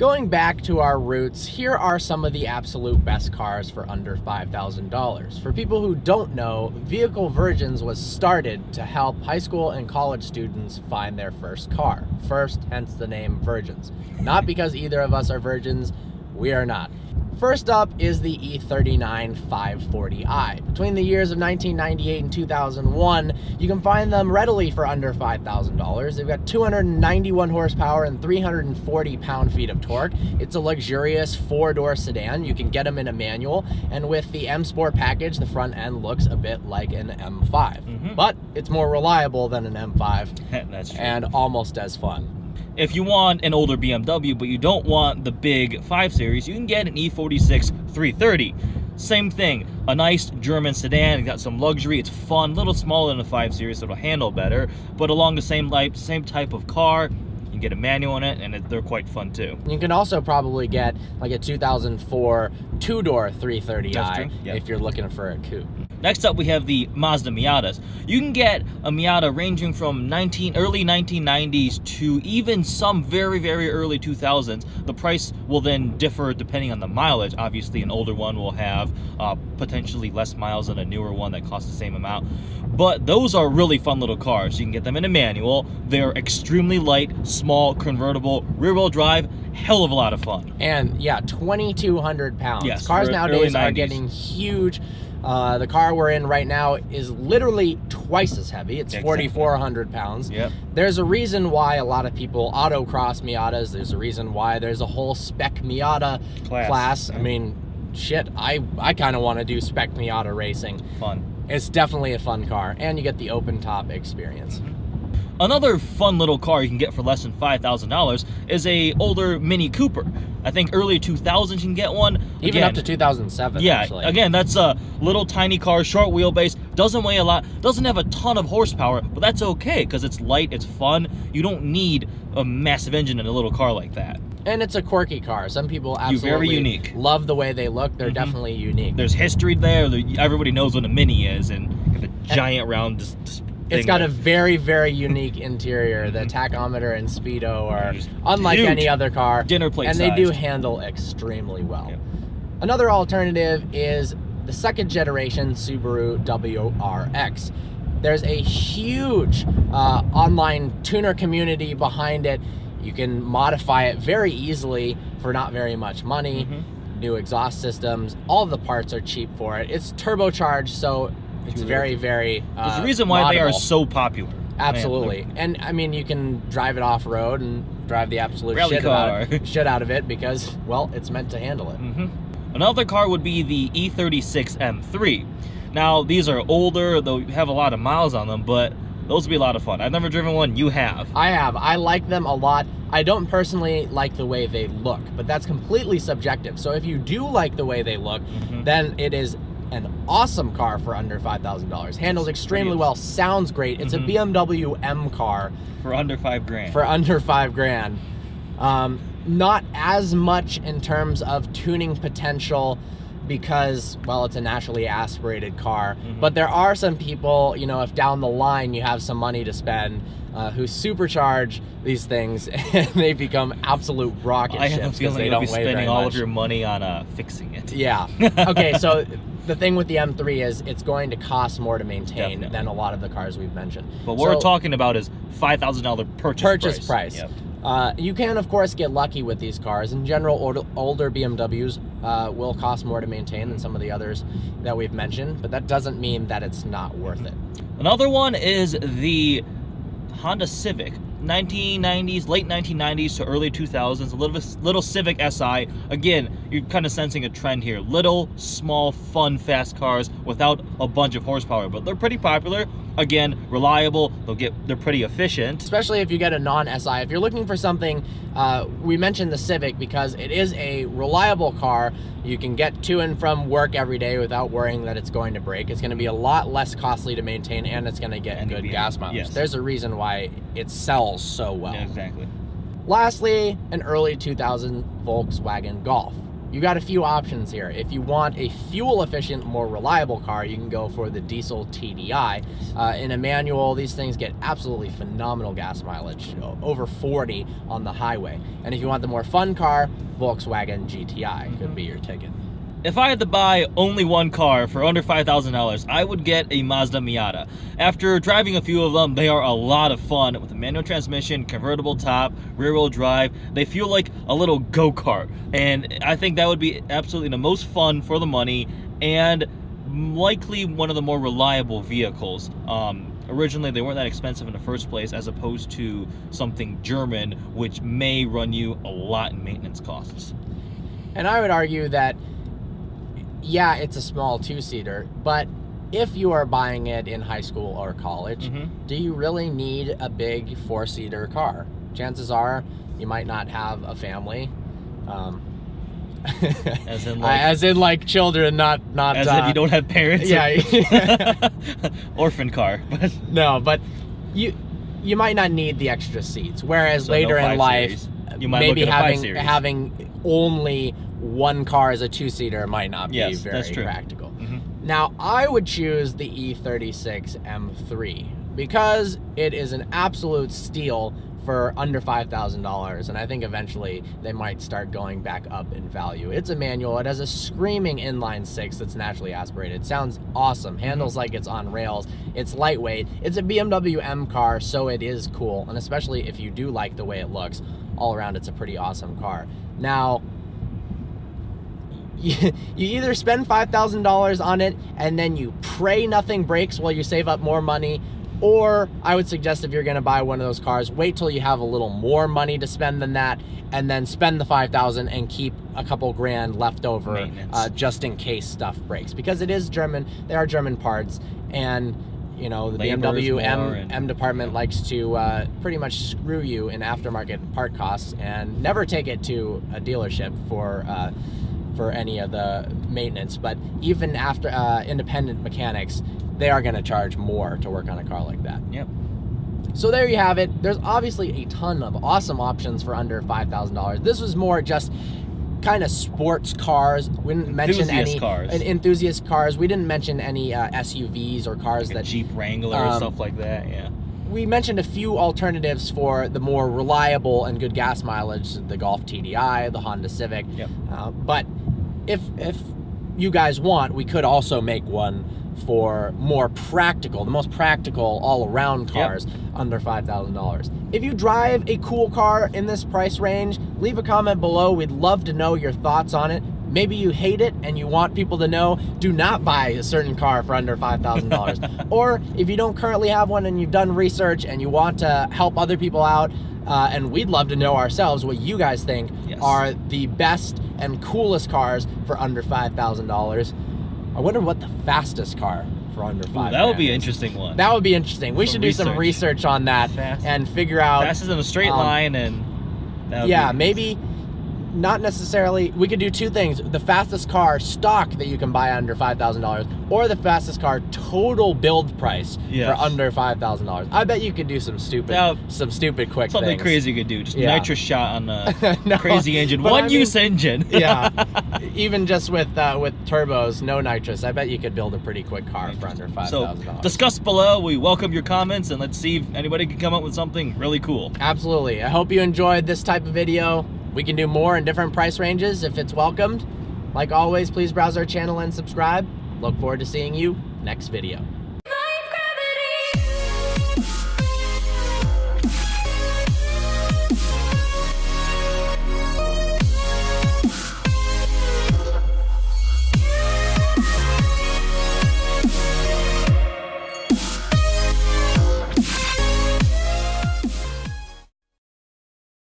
Going back to our roots, here are some of the absolute best cars for under $5,000. For people who don't know, Vehicle Virgins was started to help high school and college students find their first car. First, hence the name Virgins. Not because either of us are virgins, we are not. First up is the E39 540i. Between the years of 1998 and 2001, you can find them readily for under $5,000. They've got 291 horsepower and 340 pound-feet of torque. It's a luxurious four-door sedan. You can get them in a manual, and with the M Sport package, the front end looks a bit like an M5. But it's more reliable than an M5. That's true. And almost as fun. If you want an older BMW, but you don't want the big 5 Series, you can get an E46 330. Same thing, a nice German sedan. It's got some luxury, it's fun, a little smaller than the 5 Series, so it'll handle better, but along the same type of car. You can get a manual in it, and they're quite fun too. You can also probably get like a 2004 two-door 330i if you're looking for a coupe. Next up, we have the Mazda Miatas. You can get a Miata ranging from early 1990s to even some very, very early 2000s. The price will then differ depending on the mileage. Obviously, an older one will have potentially less miles than a newer one that costs the same amount. But those are really fun little cars. You can get them in a manual. They're extremely light, small, convertible, rear-wheel drive, hell of a lot of fun. And yeah, 2,200 pounds. Yes, cars nowadays are getting huge. The car we're in right now is literally twice as heavy. It's 4,400 pounds. Yep. There's a reason why a lot of people autocross Miatas. There's a reason why there's a whole spec Miata class. I mean, shit, I kind of want to do spec Miata racing. Fun. It's definitely a fun car, and you get the open top experience. Another fun little car you can get for less than $5,000 is a older Mini Cooper. I think early 2000s you can get one. Even up to 2007, yeah, actually. Again, that's a little tiny car, short wheelbase, doesn't weigh a lot, doesn't have a ton of horsepower, but that's okay because it's light, it's fun. You don't need a massive engine in a little car like that. And it's a quirky car. Some people absolutely very unique. Love the way they look. They're definitely unique. There's history there. Everybody knows what a Mini is, and the giant round it's got a very, very unique interior. The tachometer and speedo are unlike any other car. Dinner plate and they do handle extremely well. Yep. Another alternative is the second generation Subaru WRX. There's a huge online tuner community behind it. You can modify it very easily for not very much money. New exhaust systems, all the parts are cheap for it. It's turbocharged, so it's very, very there's a reason why they are so popular. Absolutely. And I mean, you can drive it off road and drive the absolute shit out of it because, well, it's meant to handle it. Another car would be the E36 M3. Now, these are older, they'll have a lot of miles on them, but those would be a lot of fun. I've never driven one. You have. I have. I like them a lot. I don't personally like the way they look, but that's completely subjective. So if you do like the way they look, then it is an awesome car for under $5,000. Handles extremely well, sounds great. It's a BMW M car. For under $5,000. For under $5,000. Not as much in terms of tuning potential because, well, it's a naturally aspirated car. But there are some people, you know, if down the line you have some money to spend, who supercharge these things and they become absolute rocket ships. I have a feeling you'll be spending all of your money on fixing it. Yeah. Okay, so the thing with the M3 is it's going to cost more to maintain than a lot of the cars we've mentioned. But what we're talking about is $5,000 purchase price. Yep. You can, of course, get lucky with these cars. In general, older BMWs will cost more to maintain than some of the others that we've mentioned, but that doesn't mean that it's not worth it. Another one is the Honda Civic. 1990s, late 1990s to early 2000s, a little Civic Si. Again, you're kind of sensing a trend here. Little, small, fun, fast cars without a bunch of horsepower, but they're pretty popular. Again, reliable. They're pretty efficient. Especially if you get a non-Si. If you're looking for something, we mentioned the Civic because it is a reliable car. You can get to and from work every day without worrying that it's going to break. It's going to be a lot less costly to maintain, and it's going to get good gas mileage. Yes. There's a reason why it sells so well. Yeah, exactly. Lastly, an early 2000 Volkswagen Golf. you got a few options here. If you want a fuel-efficient, more reliable car, you can go for the diesel TDI. In a manual, these things get absolutely phenomenal gas mileage, over 40 on the highway. And if you want the more fun car, Volkswagen GTI could be your ticket. If I had to buy only one car for under $5,000, I would get a Mazda Miata. After driving a few of them, they are a lot of fun with a manual transmission, convertible top, rear-wheel drive. They feel like a little go-kart, and I think that would be absolutely the most fun for the money and likely one of the more reliable vehicles. Originally, they weren't that expensive in the first place, as opposed to something German, which may run you a lot in maintenance costs. And I would argue that, yeah, it's a small two-seater, but if you are buying it in high school or college, do you really need a big four-seater car? Chances are you might not have a family. As in like children, not as if you don't have parents. Yeah. Orphan car. But no, but you might not need the extra seats. Whereas later in life, you might maybe look at a having only one car as a two-seater might not be very practical. Now, I would choose the E36 M3 because it is an absolute steal for under $5,000, and I think eventually they might start going back up in value. It's a manual. It has a screaming inline six that's naturally aspirated. It sounds awesome. Handles like it's on rails. It's lightweight. It's a BMW M car, so it is cool, and especially if you do like the way it looks, all around it's a pretty awesome car. Now, you either spend $5,000 on it and then you pray nothing breaks while you save up more money, or I would suggest if you're going to buy one of those cars, wait till you have a little more money to spend than that, and then spend the $5,000 and keep a couple grand left over just in case stuff breaks. Because it is German, there are German parts, and you know, the BMW M department likes to pretty much screw you in aftermarket part costs and never take it to a dealership for any of the maintenance. But even after independent mechanics, they are going to charge more to work on a car like that. Yep. So there you have it. There's obviously a ton of awesome options for under $5,000. This was more just kind of sports cars. We didn't mention any enthusiast cars. We didn't mention any SUVs or cars like that Jeep Wrangler or stuff like that. Yeah. We mentioned a few alternatives for the more reliable and good gas mileage, the Golf TDI, the Honda Civic. Yep. But if you guys want, we could also make one for more practical, the most practical all-around cars under $5,000. If you drive a cool car in this price range, leave a comment below. We'd love to know your thoughts on it. Maybe you hate it and you want people to know, do not buy a certain car for under $5,000. Or if you don't currently have one and you've done research and you want to help other people out, and we'd love to know ourselves what you guys think are the best and coolest cars for under $5,000. I wonder what the fastest car for under $5,000 that would be an interesting one. That would be interesting. We should do some research on that and figure out fastest in a straight line, and maybe not necessarily. We could do two things: the fastest car stock that you can buy under $5,000, or the fastest car total build price for under $5,000. I bet you could do some stupid quick something things. Crazy you could do. Just nitrous shot on the no, crazy engine, one-use engine. Even just with turbos, no nitrous. I bet you could build a pretty quick car for under $5,000. So discuss below. We welcome your comments, and let's see if anybody can come up with something really cool. Absolutely. I hope you enjoyed this type of video. We can do more in different price ranges if it's welcomed. Like always, please browse our channel and subscribe. Look forward to seeing you next video.